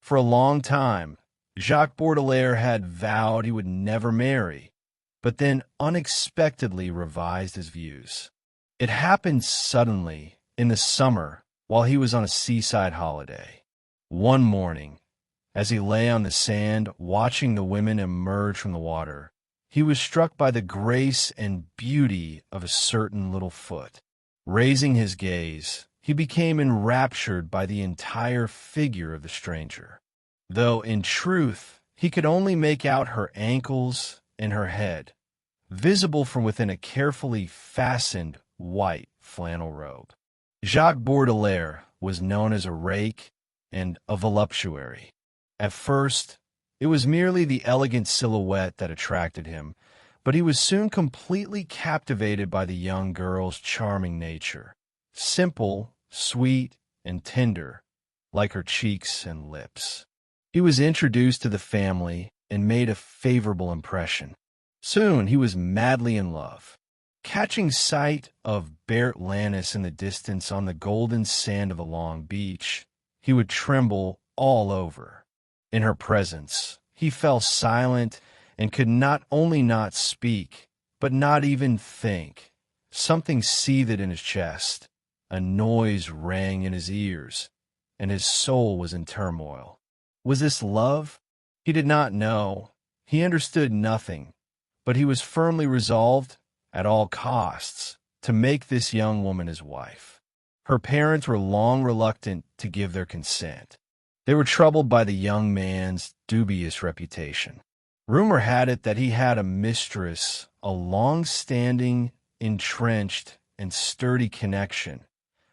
For a long time, Jacques Bourdillier had vowed he would never marry, but then unexpectedly revised his views. It happened suddenly in the summer while he was on a seaside holiday. One morning, as he lay on the sand watching the women emerge from the water, he was struck by the grace and beauty of a certain little foot. Raising his gaze, he became enraptured by the entire figure of the stranger, though in truth he could only make out her ankles and her head, visible from within a carefully fastened white flannel robe. Jacques Bourdillier was known as a rake and a voluptuary. At first, it was merely the elegant silhouette that attracted him, but he was soon completely captivated by the young girl's charming nature, simple, sweet, and tender, like her cheeks and lips. He was introduced to the family and made a favorable impression. Soon he was madly in love. Catching sight of Berthe in the distance on the golden sand of a long beach, he would tremble all over. In her presence, he fell silent and could not only not speak, but not even think. Something seethed in his chest, a noise rang in his ears, and his soul was in turmoil. Was this love? He did not know. He understood nothing, but he was firmly resolved, at all costs, to make this young woman his wife. Her parents were long reluctant to give their consent. They were troubled by the young man's dubious reputation. Rumor had it that he had a mistress, a long-standing, entrenched, and sturdy connection,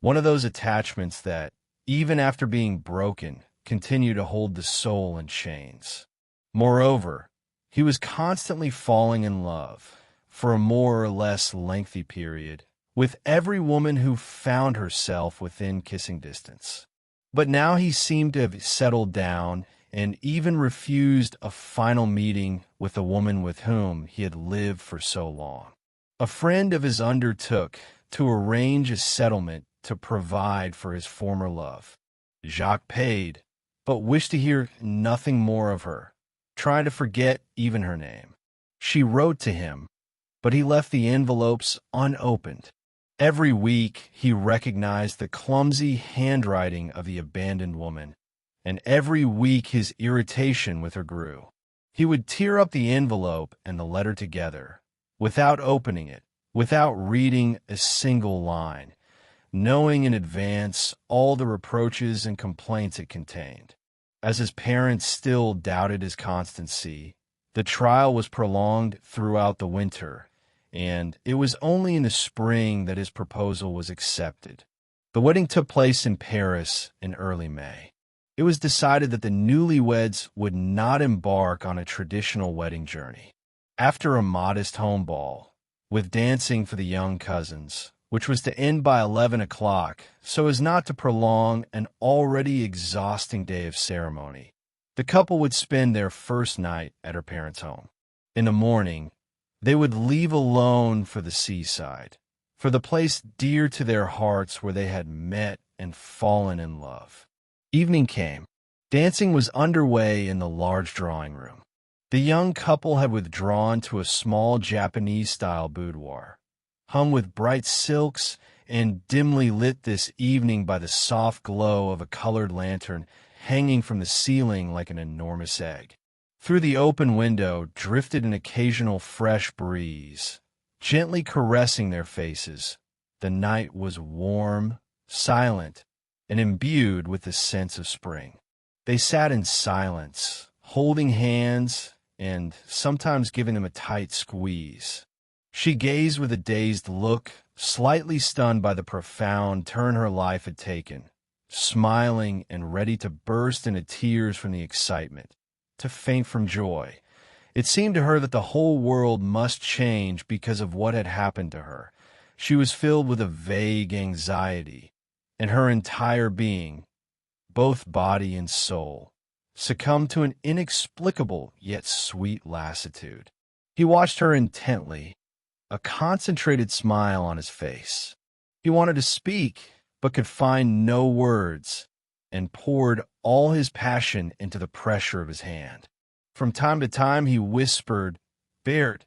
one of those attachments that, even after being broken, continue to hold the soul in chains. Moreover, he was constantly falling in love, for a more or less lengthy period, with every woman who found herself within kissing distance. But now he seemed to have settled down and even refused a final meeting with the woman with whom he had lived for so long. A friend of his undertook to arrange a settlement to provide for his former love. Jacques paid, but wished to hear nothing more of her, trying to forget even her name. She wrote to him, but he left the envelopes unopened. Every week he recognized the clumsy handwriting of the abandoned woman, and every week his irritation with her grew. He would tear up the envelope and the letter together, without opening it, without reading a single line, knowing in advance all the reproaches and complaints it contained. As his parents still doubted his constancy, the trial was prolonged throughout the winter, and it was only in the spring that his proposal was accepted. The wedding took place in Paris in early May. It was decided that the newlyweds would not embark on a traditional wedding journey. After a modest home ball, with dancing for the young cousins, which was to end by 11 o'clock, so as not to prolong an already exhausting day of ceremony, the couple would spend their first night at her parents' home. In the morning, they would leave alone for the seaside, for the place dear to their hearts where they had met and fallen in love. Evening came. Dancing was underway in the large drawing room. The young couple had withdrawn to a small Japanese-style boudoir, hung with bright silks and dimly lit this evening by the soft glow of a colored lantern hanging from the ceiling like an enormous egg. Through the open window drifted an occasional fresh breeze, gently caressing their faces. The night was warm, silent, and imbued with the sense of spring. They sat in silence, holding hands and sometimes giving them a tight squeeze. She gazed with a dazed look, slightly stunned by the profound turn her life had taken, smiling and ready to burst into tears from the excitement, to faint from joy. It seemed to her that the whole world must change because of what had happened to her. She was filled with a vague anxiety, and her entire being, both body and soul, succumbed to an inexplicable yet sweet lassitude. He watched her intently, a concentrated smile on his face. He wanted to speak, but could find no words, and poured all his passion into the pressure of his hand. From time to time he whispered, "Berthe,"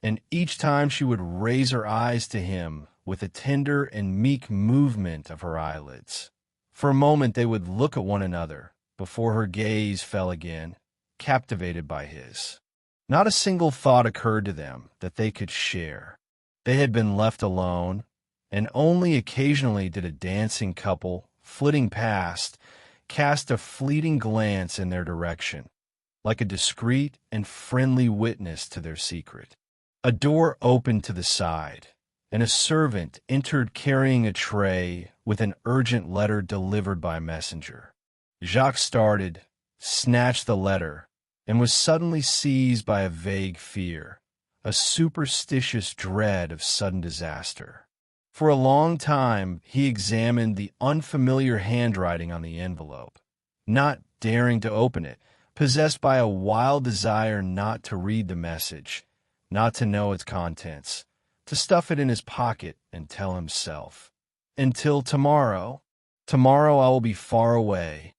and each time she would raise her eyes to him with a tender and meek movement of her eyelids. For a moment they would look at one another before her gaze fell again, captivated by his. Not a single thought occurred to them that they could share. They had been left alone, and only occasionally did a dancing couple, flitting past, cast a fleeting glance in their direction, like a discreet and friendly witness to their secret. A door opened to the side, and a servant entered carrying a tray with an urgent letter delivered by a messenger. Jacques started, snatched the letter, and was suddenly seized by a vague fear, a superstitious dread of sudden disaster. For a long time he examined the unfamiliar handwriting on the envelope, not daring to open it, possessed by a wild desire not to read the message, not to know its contents, to stuff it in his pocket and tell himself, "Until tomorrow. Tomorrow I will be far away,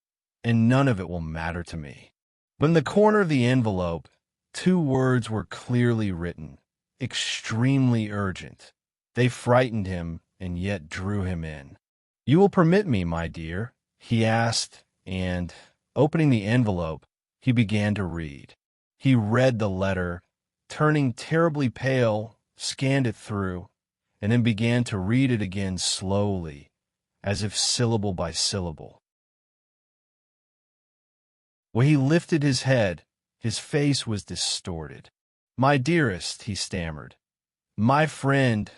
and none of it will matter to me." But in the corner of the envelope, two words were clearly written, extremely urgent. They frightened him and yet drew him in. "You will permit me, my dear?" he asked, and, opening the envelope, he began to read. He read the letter, turning terribly pale, scanned it through, and then began to read it again slowly, as if syllable by syllable. When he lifted his head, his face was distorted. "My dearest," he stammered, "my friend,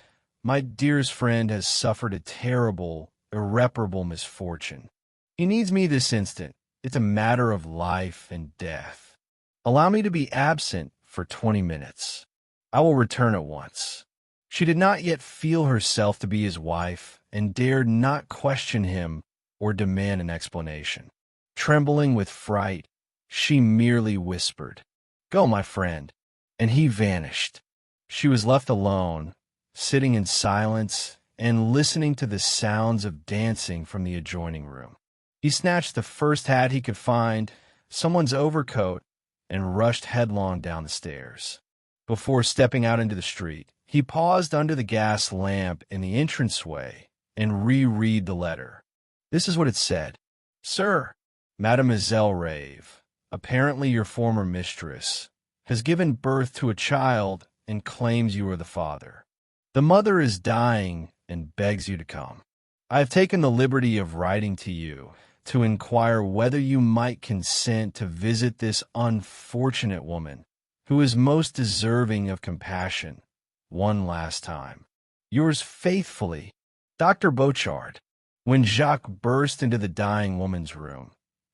my dearest friend has suffered a terrible, irreparable misfortune. He needs me this instant. It's a matter of life and death. Allow me to be absent for 20 minutes. I will return at once." She did not yet feel herself to be his wife and dared not question him or demand an explanation. Trembling with fright, she merely whispered, "Go, my friend," and he vanished. She was left alone, sitting in silence and listening to the sounds of dancing from the adjoining room. He snatched the first hat he could find, someone's overcoat, and rushed headlong down the stairs. Before stepping out into the street, he paused under the gas lamp in the entranceway and reread the letter. This is what it said. "Sir, Mademoiselle Rave, apparently your former mistress, has given birth to a child and claims you are the father. The mother is dying and begs you to come. I have taken the liberty of writing to you to inquire whether you might consent to visit this unfortunate woman, who is most deserving of compassion, one last time. Yours faithfully, Dr. Bochard." When Jacques burst into the dying woman's room,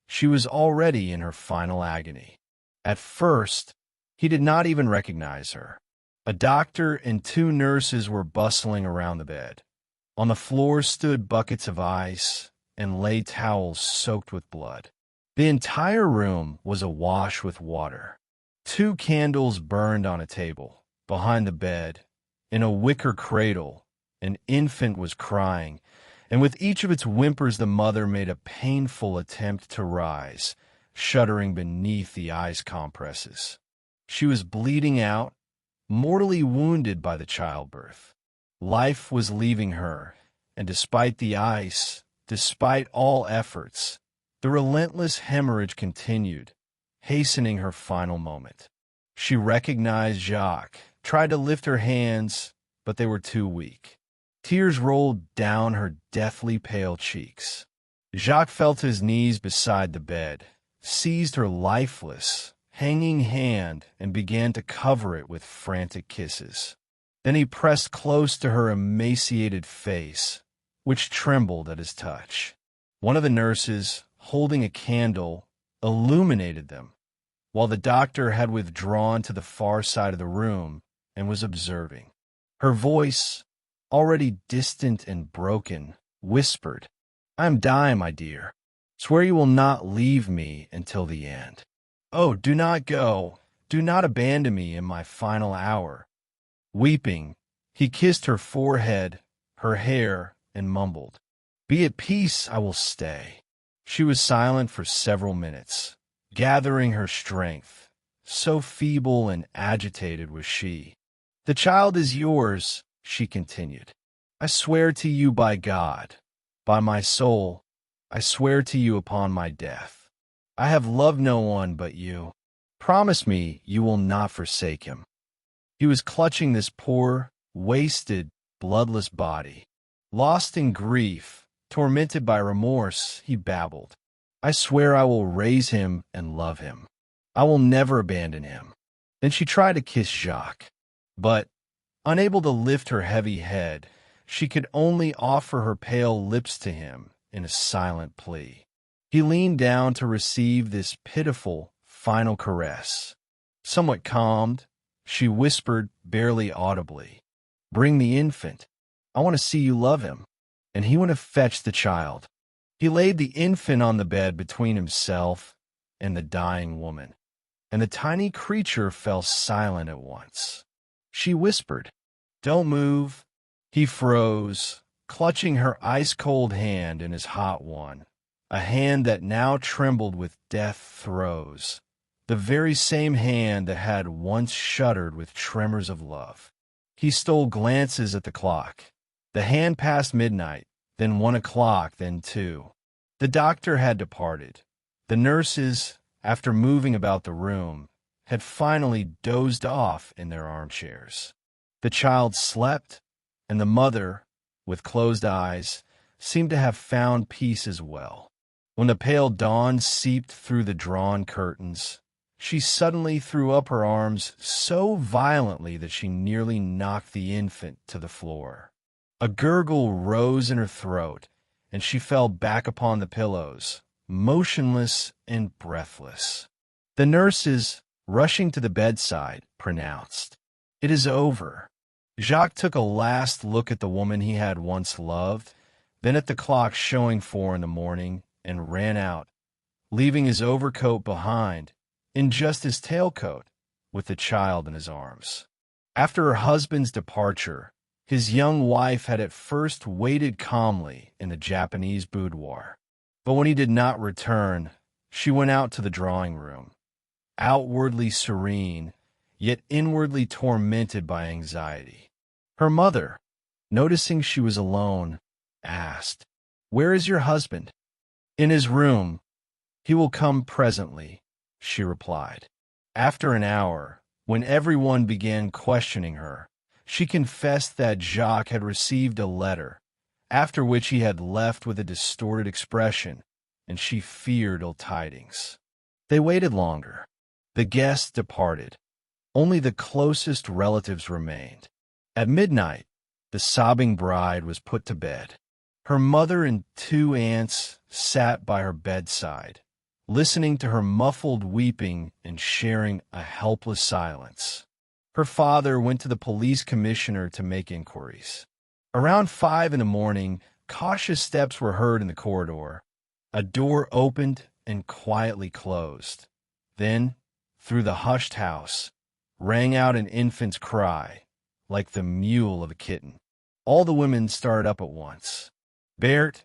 she was already in her final agony. At first, he did not even recognize her. A doctor and two nurses were bustling around the bed. On the floor stood buckets of ice and lay towels soaked with blood. The entire room was awash with water. Two candles burned on a table. Behind the bed, in a wicker cradle, an infant was crying, and with each of its whimpers the mother made a painful attempt to rise, shuddering beneath the ice compresses. She was bleeding out, mortally wounded by the childbirth. Life was leaving her, and despite the ice, despite all efforts, the relentless hemorrhage continued, hastening her final moment. She recognized Jacques, tried to lift her hands, but they were too weak. Tears rolled down her deathly pale cheeks. Jacques felt his knees beside the bed, seized her lifeless, hanging hand, and began to cover it with frantic kisses. Then he pressed close to her emaciated face, which trembled at his touch. One of the nurses, holding a candle, illuminated them, while the doctor had withdrawn to the far side of the room and was observing. Her voice, already distant and broken, whispered, "I am dying, my dear. Swear you will not leave me until the end. Oh, do not go. Do not abandon me in my final hour." Weeping, he kissed her forehead, her hair, and mumbled, "Be at peace, I will stay." She was silent for several minutes, gathering her strength. So feeble and agitated was she. "The child is yours," she continued. "I swear to you by God, by my soul, I swear to you upon my death. I have loved no one but you. Promise me you will not forsake him." He was clutching this poor, wasted, bloodless body. Lost in grief, tormented by remorse, he babbled, "I swear I will raise him and love him. I will never abandon him." Then she tried to kiss Jacques, but, unable to lift her heavy head, she could only offer her pale lips to him in a silent plea. He leaned down to receive this pitiful, final caress. Somewhat calmed, she whispered barely audibly, "Bring the infant. I want to see you love him." And he went to fetch the child. He laid the infant on the bed between himself and the dying woman, and the tiny creature fell silent at once. She whispered, "Don't move." He froze, clutching her ice-cold hand in his hot one, a hand that now trembled with death throes, the very same hand that had once shuddered with tremors of love. He stole glances at the clock. The hand passed midnight, then 1 o'clock, then 2. The doctor had departed. The nurses, after moving about the room, had finally dozed off in their armchairs. The child slept, and the mother, with closed eyes, seemed to have found peace as well. When the pale dawn seeped through the drawn curtains, she suddenly threw up her arms so violently that she nearly knocked the infant to the floor. A gurgle rose in her throat, and she fell back upon the pillows, motionless and breathless. The nurses, rushing to the bedside, pronounced, "It is over." Jacques took a last look at the woman he had once loved, then at the clock showing 4 in the morning, and ran out, leaving his overcoat behind, in just his tailcoat, with the child in his arms. After her husband's departure, his young wife had at first waited calmly in the Japanese boudoir, but when he did not return, she went out to the drawing room, outwardly serene, yet inwardly tormented by anxiety. Her mother, noticing she was alone, asked, "Where is your husband?" "In his room. He will come presently," she replied. After an hour, when everyone began questioning her, she confessed that Jacques had received a letter, after which he had left with a distorted expression, and she feared ill tidings. They waited longer. The guests departed. Only the closest relatives remained. At midnight, the sobbing bride was put to bed. Her mother and 2 aunts sat by her bedside, listening to her muffled weeping and sharing a helpless silence. Her father went to the police commissioner to make inquiries. Around 5 in the morning, cautious steps were heard in the corridor. A door opened and quietly closed. Then, through the hushed house, rang out an infant's cry, like the mewl of a kitten. All the women started up at once. Berthe,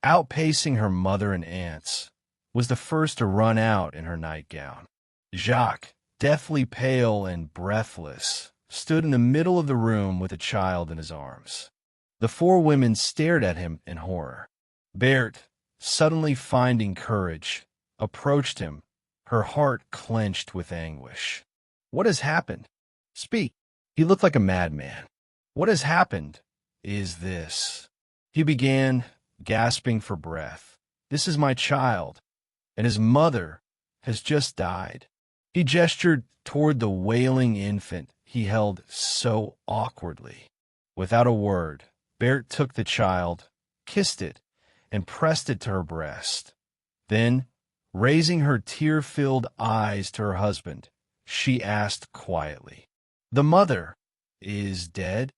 outpacing her mother and aunts, was the first to run out in her nightgown. Jacques, deathly pale and breathless, stood in the middle of the room with a child in his arms. The 4 women stared at him in horror. Berthe, suddenly finding courage, approached him, her heart clenched with anguish. "What has happened? Speak." He looked like a madman. "What has happened is this," he began, gasping for breath. "This is my child, and his mother has just died." He gestured toward the wailing infant he held so awkwardly. Without a word, Berthe took the child, kissed it, and pressed it to her breast. Then, raising her tear-filled eyes to her husband, she asked quietly, "The mother is dead?"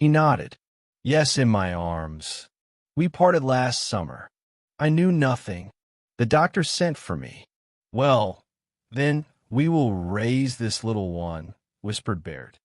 He nodded. "Yes, in my arms. We parted last summer. I knew nothing. The doctor sent for me." "Well, then we will raise this little one," whispered Berthe.